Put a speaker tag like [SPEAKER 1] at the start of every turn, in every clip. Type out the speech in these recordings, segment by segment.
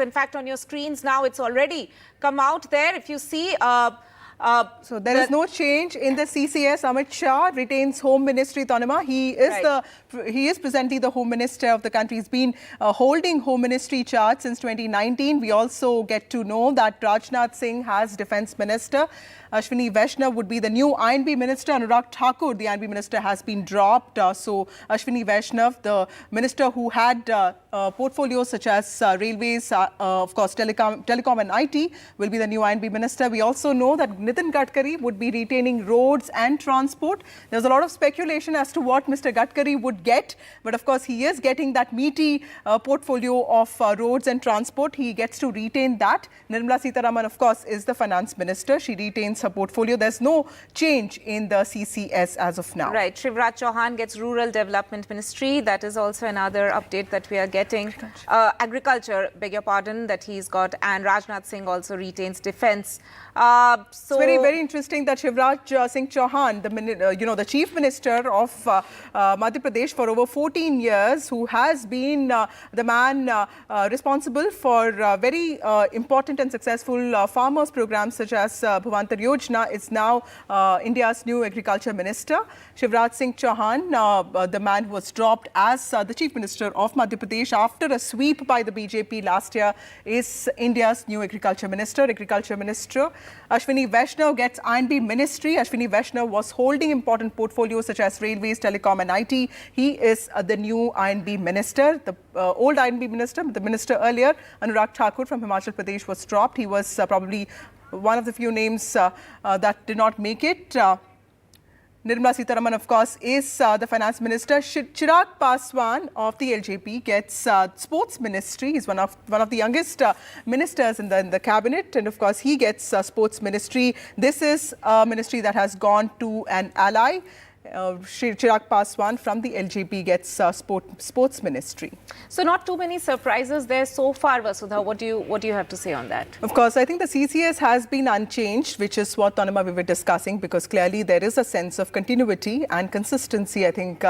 [SPEAKER 1] In fact, on your screens now, it's already come out there. If you see,
[SPEAKER 2] so there is no change in the CCS. Amit Shah retains Home Ministry. Tanima, he is presently the Home Minister of the country. He's been holding Home Ministry charge since 2019. We also get to know that Rajnath Singh has Defence Minister. Ashwini Vaishnav would be the new INB Minister. Anurag Thakur, the INB Minister, has been dropped. So Ashwini Vaishnav, the Minister who had portfolios such as railways, of course, telecom and IT, will be the new INB Minister. We also know that Nitin Gadkari would be retaining roads and transport. There's a lot of speculation as to what Mr. Gadkari would get. But of course, he is getting that meaty portfolio of roads and transport. He gets to retain that. Nirmala Sitharaman, of course, is the Finance Minister. She retains her portfolio. There's no change in the CCS as of now.
[SPEAKER 1] Right. Shivraj Chauhan gets Rural Development Ministry. That is also another update that we are getting. Agriculture, beg your pardon, that he's got. And Rajnath Singh also retains Defence.
[SPEAKER 2] It's very, very interesting that Shivraj Singh Chauhan, the Chief Minister of Madhya Pradesh for over 14 years, who has been the man responsible for very important and successful farmers programs such as Bhuvantar Yojana, is now India's new Agriculture Minister. Shivraj Singh Chauhan, the man who was dropped as the Chief Minister of Madhya Pradesh after a sweep by the BJP last year, is India's new Agriculture Minister. Ashwini Vaishnav gets INB Ministry. Ashwini Vaishnav was holding important portfolios such as railways, telecom and IT. He is the new INB Minister. The old INB Minister, the minister earlier, Anurag Thakur from Himachal Pradesh, was dropped. He was probably one of the few names that did not make it. Nirmala Sitharaman, of course, is the Finance Minister. Chirag Paswan of the LJP gets Sports Ministry. He's one of the youngest ministers in the cabinet, and of course, he gets Sports Ministry. This is a ministry that has gone to an ally. Chirag Paswan from the LJP gets Sports Ministry.
[SPEAKER 1] So not too many surprises there so far, Vasudha. What do you have to say on that?
[SPEAKER 2] Of course, I think the CCS has been unchanged, which is what, Tanima, we were discussing, because clearly there is a sense of continuity and consistency, I think.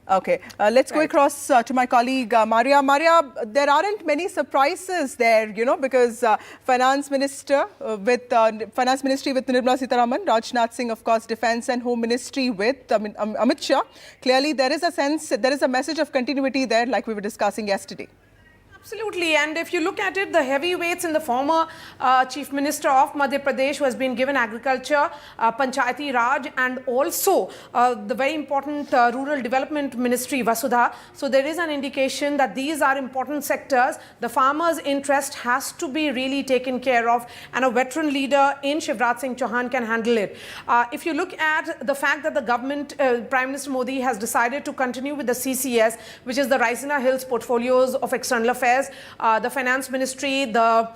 [SPEAKER 2] Okay, let's go across to my colleague Maria. Maria, there aren't many surprises there, because Finance Ministry with Nirmala Sitharaman, Rajnath Singh, of course, Defence and Home Ministry with Amit Shah. Clearly, there is a message of continuity there, like we were discussing yesterday.
[SPEAKER 3] Absolutely, and if you look at it, the heavyweights in the former Chief Minister of Madhya Pradesh, who has been given Agriculture, Panchayati Raj, and also the very important Rural Development Ministry, Vasudha. So there is an indication that these are important sectors. The farmers' interest has to be really taken care of, and a veteran leader in Shivraj Singh Chauhan can handle it. If you look at the fact that the government, Prime Minister Modi, has decided to continue with the CCS, which is the Raisina Hills portfolios of external affairs, the Finance Ministry, the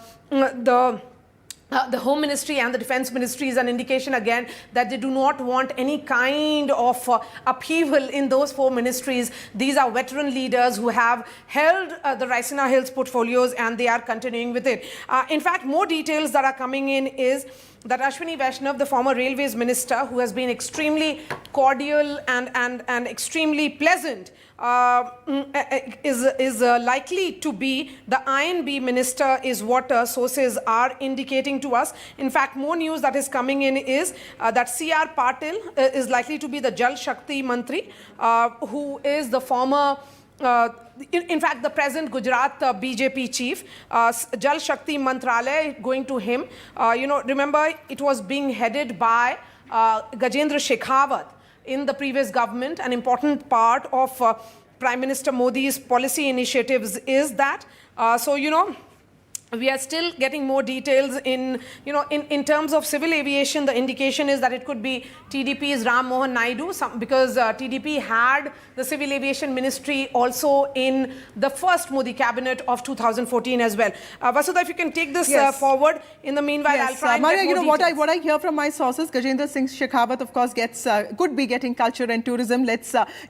[SPEAKER 3] Home Ministry and the Defence Ministry, is an indication again that they do not want any kind of upheaval in those four ministries. These are veteran leaders who have held the Raisina Hills portfolios, and they are continuing with it. In fact, more details that are coming in is that Ashwini Vaishnav, the former Railways Minister, who has been extremely cordial and extremely pleasant, is likely to be the INB Minister, is what sources are indicating to us. In fact, more news that is coming in is that C.R. Patil is likely to be the Jal Shakti Mantri, who is the former in fact, the present Gujarat BJP chief. Jal Shakti Mantralaya going to him. Remember, it was being headed by Gajendra Shekhawat in the previous government. An important part of Prime Minister Modi's policy initiatives is that. We are still getting more details in terms of civil aviation. The indication is that it could be TDP's Ram Mohan Naidu, because TDP had the civil aviation ministry also in the first Modi cabinet of 2014 as well. Vasudha, if you can take this forward. In the meanwhile, I'll try and
[SPEAKER 2] Maria,
[SPEAKER 3] get more details.
[SPEAKER 2] what I hear from my sources, Gajendra Singh Shekhawat, of course, could be getting culture and tourism. Let's